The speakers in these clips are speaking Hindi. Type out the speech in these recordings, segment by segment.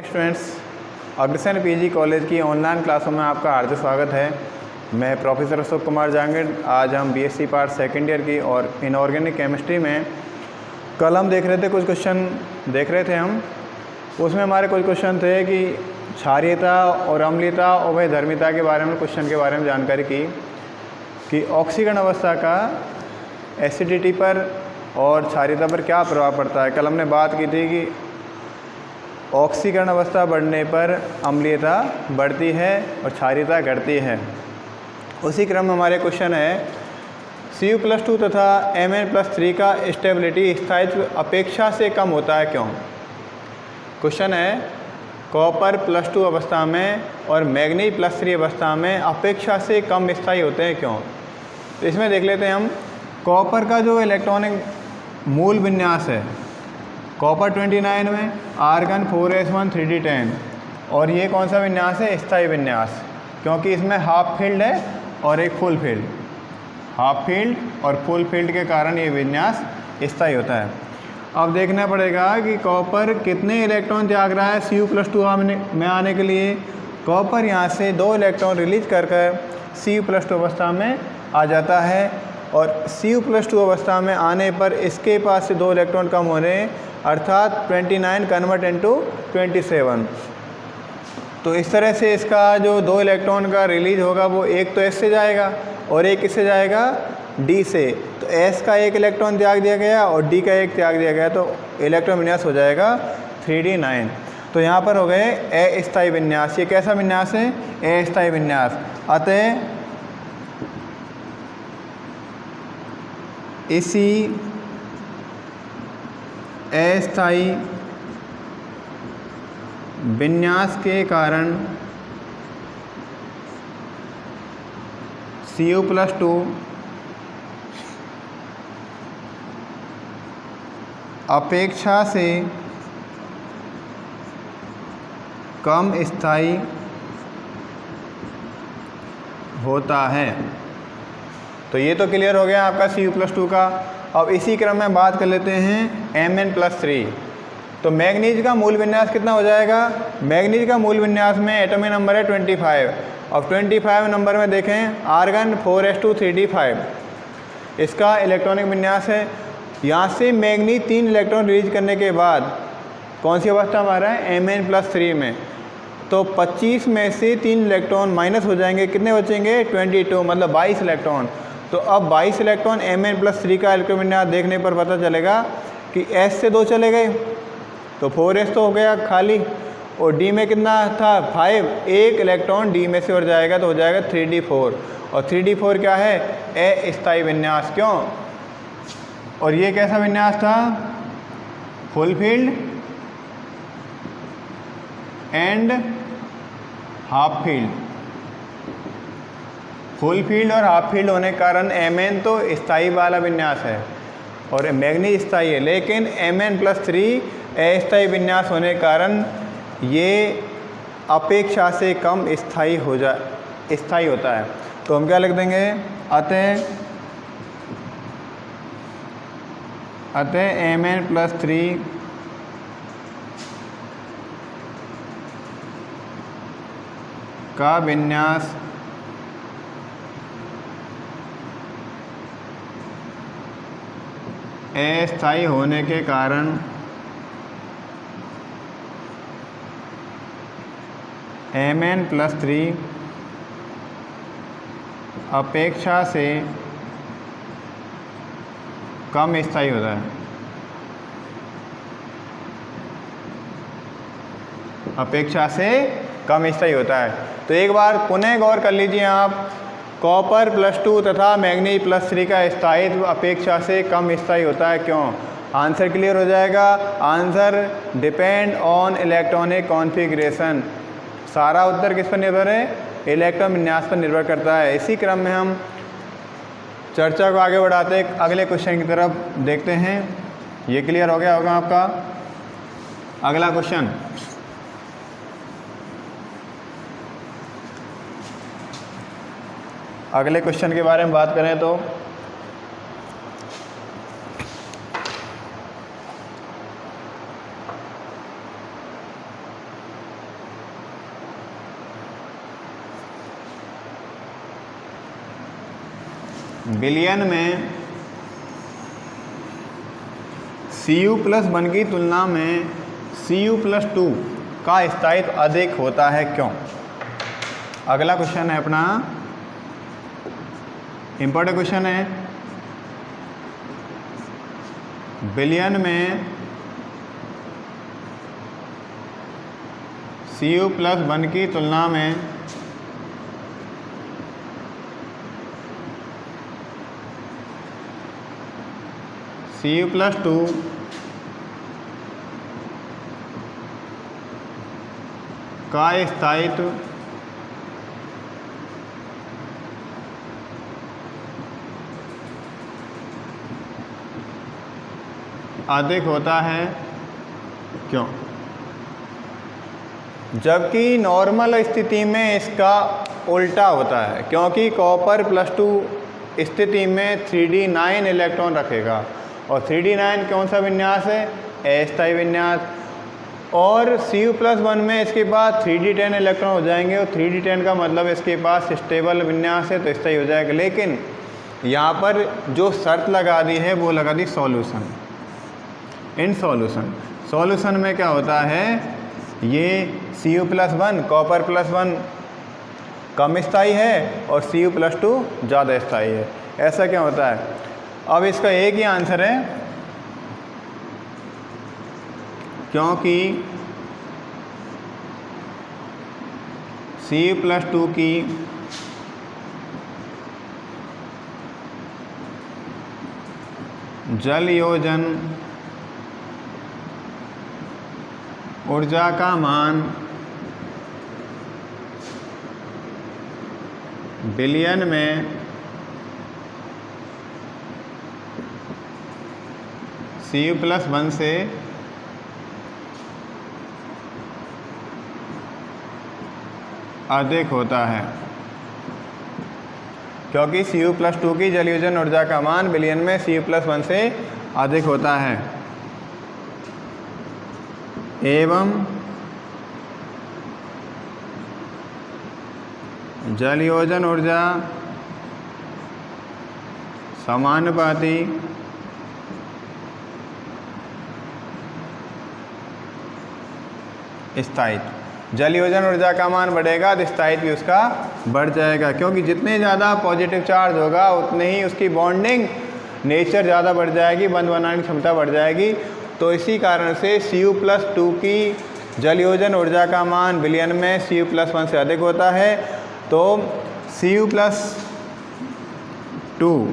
स्टूडेंट्स, अग्रसेन पीजी कॉलेज की ऑनलाइन क्लासों में आपका हार्दिक स्वागत है। मैं प्रोफेसर अशोक कुमार जहांगीर। आज हम बीएससी पार्ट सेकेंड ईयर की और इनऑर्गेनिक केमिस्ट्री में कल हम देख रहे थे, कुछ क्वेश्चन देख रहे थे हम। उसमें हमारे कुछ क्वेश्चन थे कि क्षारीयता और अम्लीयता और वैधर्मिता के बारे में क्वेश्चन के बारे में जानकारी की कि ऑक्सीकरण अवस्था का एसिडिटी पर और क्षारीयता पर क्या प्रभाव पड़ता है। कल हमने बात की थी कि ऑक्सीकरण अवस्था बढ़ने पर अम्लीयता बढ़ती है और क्षारीयता घटती है। उसी क्रम में हमारे क्वेश्चन है Cu+2 तथा Mn+3 का स्टेबिलिटी स्थायित्व अपेक्षा से कम होता है क्यों। क्वेश्चन है कॉपर +2 अवस्था में और मैग्नीज +3 अवस्था में अपेक्षा से कम स्थायी होते हैं क्यों। तो इसमें देख लेते हैं हम कॉपर का जो इलेक्ट्रॉनिक मूल विन्यास है, कॉपर 29 में, आर्गन 4s1 3d10, और ये कौन सा विन्यास है, स्थायी विन्यास, क्योंकि इसमें हाफ फील्ड है और एक फुल फील्ड। हाफ फील्ड और फुल फील्ड के कारण ये विन्यास स्थायी होता है। अब देखना पड़ेगा कि कॉपर कितने इलेक्ट्रॉन त्याग रहा है Cu+2 में आने के लिए। कॉपर यहाँ से 2 इलेक्ट्रॉन रिलीज कर Cu+2 अवस्था में आ जाता है, और Cu+2 अवस्था में आने पर इसके पास से 2 इलेक्ट्रॉन कम हो रहे हैं, अर्थात 29 कन्वर्ट इनटू 27। तो इस तरह से इसका जो 2 इलेक्ट्रॉन का रिलीज होगा वो एक तो S से जाएगा और एक किससे जाएगा, D से। तो S का 1 इलेक्ट्रॉन त्याग दिया गया और D का 1 त्याग दिया गया, तो इलेक्ट्रॉन विन्यास हो जाएगा 3d9। तो यहाँ पर हो गए अस्थायी विन्यास। ये कैसा विन्यास है, अस्थायी विन्यास। अतः इसी अस्थायी विन्यास के कारण Cu+2 अपेक्षा से कम स्थायी होता है। तो ये तो क्लियर हो गया आपका Cu+2 का। अब इसी क्रम में बात कर लेते हैं Mn+3। तो मैग्नीज का मूल विन्यास कितना हो जाएगा, मैग्नीज का मूल विन्यास में एटॉमिक नंबर है 25। अब 25 नंबर में देखें आर्गन 4s2 3d5, इसका इलेक्ट्रॉनिक विन्यास है। यहाँ से मैग्नीज 3 इलेक्ट्रॉन रिलीज करने के बाद कौन सी अवस्था हमारा है, Mn+3 में। तो 25 में से 3 इलेक्ट्रॉन माइनस हो जाएंगे, कितने बचेंगे, 22, मतलब 22 इलेक्ट्रॉन। तो अब 22 इलेक्ट्रॉन Mn+3 का इलेक्ट्रॉन विन्यास देखने पर पता चलेगा कि S से 2 चले गए तो 4s तो हो गया खाली, और D में कितना था, 5, 1 इलेक्ट्रॉन D में से और जाएगा तो हो जाएगा 3d4। और 3d4 क्या है, अस्थायी विन्यास। क्यों, और ये कैसा विन्यास था, full field and half field. Full field और हाफ फील्ड होने के कारण Mn तो स्थायी वाला विन्यास है और मैग्नीज स्थायी है, लेकिन Mn+3 अस्थायी विन्यास होने के कारण ये अपेक्षा से कम स्थायी होता है। तो हम क्या लिख देंगे, अतः Mn+3 का विन्यास अस्थायी होने के कारण Mn+3 अपेक्षा से कम स्थायी होता है। अपेक्षा से कम स्थायी होता है। तो एक बार पुनः गौर कर लीजिए आप, कॉपर +2 तथा मैग्नीज +3 का स्थायित्व अपेक्षा से कम स्थायी होता है क्यों। आंसर क्लियर हो जाएगा। Answer depend on electronic configuration. सारा उत्तर किस पर निर्भर है, इलेक्ट्रॉन विन्यास पर निर्भर करता है। इसी क्रम में हम चर्चा को आगे बढ़ाते अगले क्वेश्चन की तरफ देखते हैं। ये क्लियर हो गया होगा आपका। अगला क्वेश्चन, अगले क्वेश्चन के बारे में बात करें तो विलयन में Cu+1 की तुलना में Cu+2 का स्थायित्व अधिक होता है, क्यों? अगला क्वेश्चन है अपना, इम्पोर्टेंट क्वेश्चन है। विलयन में Cu+1 की तुलना में Cu+2 का स्थायित्व अधिक होता है, क्यों? जबकि नॉर्मल स्थिति में इसका उल्टा होता है, क्योंकि Cu+2 स्थिति में 3d9 इलेक्ट्रॉन रखेगा और 3d9 कौन सा विन्यास है? अस्थायी विन्यास। और Cu+1 में इसके बाद 3d10 इलेक्ट्रॉन हो जाएंगे और 3d10 का मतलब इसके पास स्टेबल विन्यास है, तो स्थायी हो जाएगा। लेकिन यहाँ पर जो शर्त लगा दी है वो लगा दी सॉल्यूशन। इन सॉल्यूशन में क्या होता है, ये Cu+1 Cu+1 कम स्थायी है और Cu+2 ज़्यादा स्थायी है। ऐसा क्या होता है? अब इसका एक ही आंसर है, क्योंकि Cu+2 की जल योजन ऊर्जा का मान विलयन में Cu+1 से अधिक होता है, क्योंकि Cu+2 की जल योजन ऊर्जा का मान विलयन में Cu+1 से अधिक होता है। एवं जल योजन ऊर्जा समानुपाती स्थायित्व। जल योजन ऊर्जा का मान बढ़ेगा तो स्थायित्व भी उसका बढ़ जाएगा, क्योंकि जितने ज़्यादा पॉजिटिव चार्ज होगा उतने ही उसकी बॉन्डिंग नेचर ज़्यादा बढ़ जाएगी, बंध बनाने की क्षमता बढ़ जाएगी। तो इसी कारण से Cu+2 की जल योजन ऊर्जा का मान विलयन में Cu+1 से अधिक होता है। तो Cu+2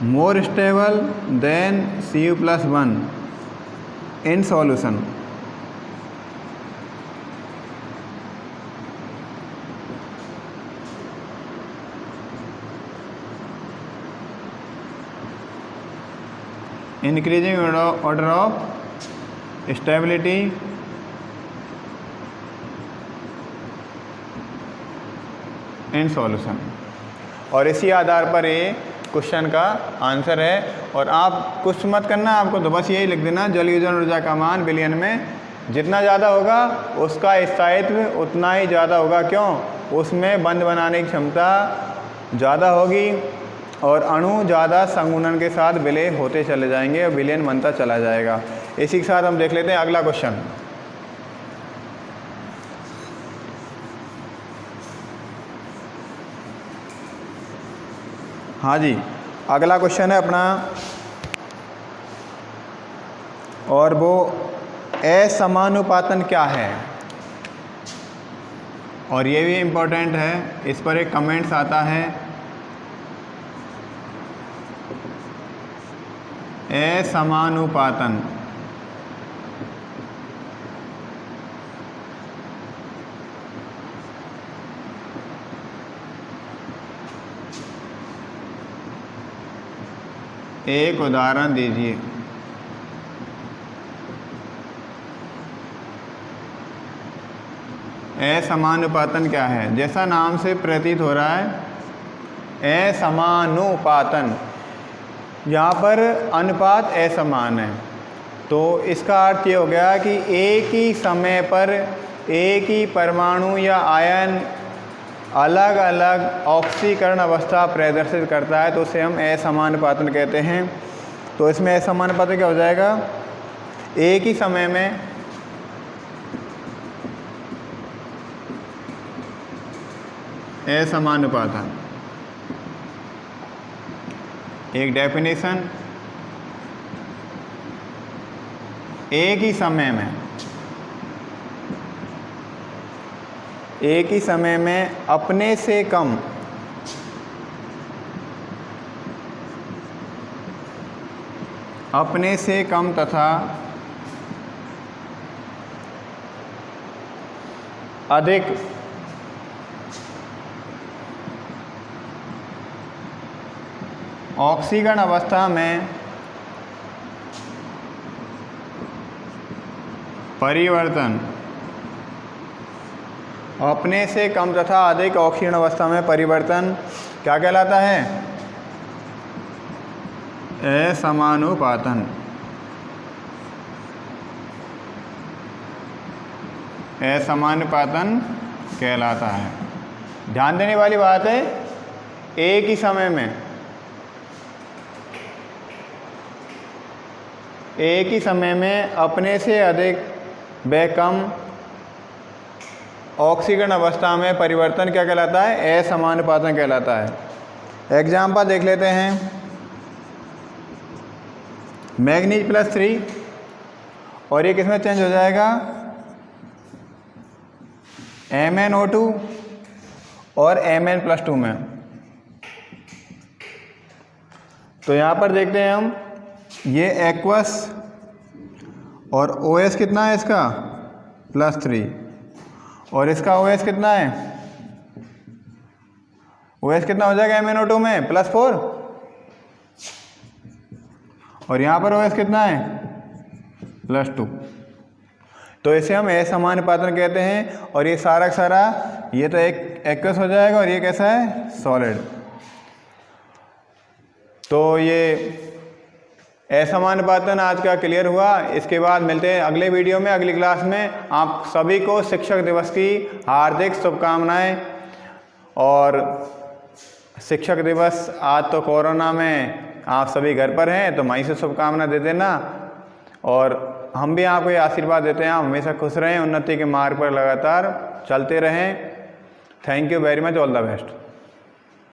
more stable then Cu+1 in solution. Increasing order of stability in solution. और इसी आधार पर ये क्वेश्चन का आंसर है। और आप कुछ मत करना, आपको तो बस यही लिख देना, जल योजन ऊर्जा का मान विलयन में जितना ज़्यादा होगा उसका स्थायित्व उतना ही ज़्यादा होगा। क्यों? उसमें बंध बनाने की क्षमता ज़्यादा होगी और अणु ज़्यादा संगुणन के साथ विलय होते चले जाएंगे और विलयन बनता चला जाएगा। इसी के साथ हम देख लेते हैं अगला क्वेश्चन। हाँ जी, अगला क्वेश्चन है अपना, और वो असमानुपातन क्या है, और ये भी इम्पोर्टेंट है। इस पर एक कमेंट्स आता है, असमानुपातन। एक उदाहरण दीजिए। असमानुपातन क्या है? जैसा नाम से प्रतीत हो रहा है, असमानुपातन, यहाँ पर अनुपात असमान है। तो इसका अर्थ ये हो गया कि एक ही समय पर एक ही परमाणु या आयन अलग अलग ऑक्सीकरण अवस्था प्रदर्शित करता है तो उसे हम असमानुपातन कहते हैं। तो इसमें असमानुपातन क्या हो जाएगा, एक ही समय में असमानुपातन। एक डेफिनेशन, एक ही समय में अपने से कम तथा अधिक ऑक्सीकरण अवस्था में परिवर्तन, अपने से कम तथा अधिक ऑक्सीकरण अवस्था में परिवर्तन क्या कहलाता है, असमानुपातन। असमानुपातन कहलाता है। ध्यान देने वाली बात है, एक ही समय में अपने से अधिक व कम ऑक्सीकरण अवस्था में परिवर्तन क्या कहलाता है, असमानुपातन कहलाता है। एग्जाम्पल देख लेते हैं। मैग्नीज +3 और ये किसमें चेंज हो जाएगा, MnO2 और Mn+2 में। तो यहाँ पर देखते हैं हम, ये एक्वस और OS कितना है इसका, +3, और इसका OS कितना है, OS कितना हो जाएगा MnO2 में, +4, और यहाँ पर OS कितना है, +2। तो इसे हम असमानुपातन कहते हैं। और ये सारा का सारा, ये तो एक एक्वस हो जाएगा और ये कैसा है, सॉलिड। तो ये असमानुपातन आज का क्लियर हुआ। इसके बाद मिलते हैं अगले वीडियो में, अगली क्लास में। आप सभी को शिक्षक दिवस की हार्दिक शुभकामनाएं। और शिक्षक दिवस, आज तो कोरोना में आप सभी घर पर हैं, तो वहीं से शुभकामना दे देना। और हम भी आपको ये आशीर्वाद देते हैं, आप हमेशा खुश रहें, उन्नति के मार्ग पर लगातार चलते रहें। Thank you very much, all the best.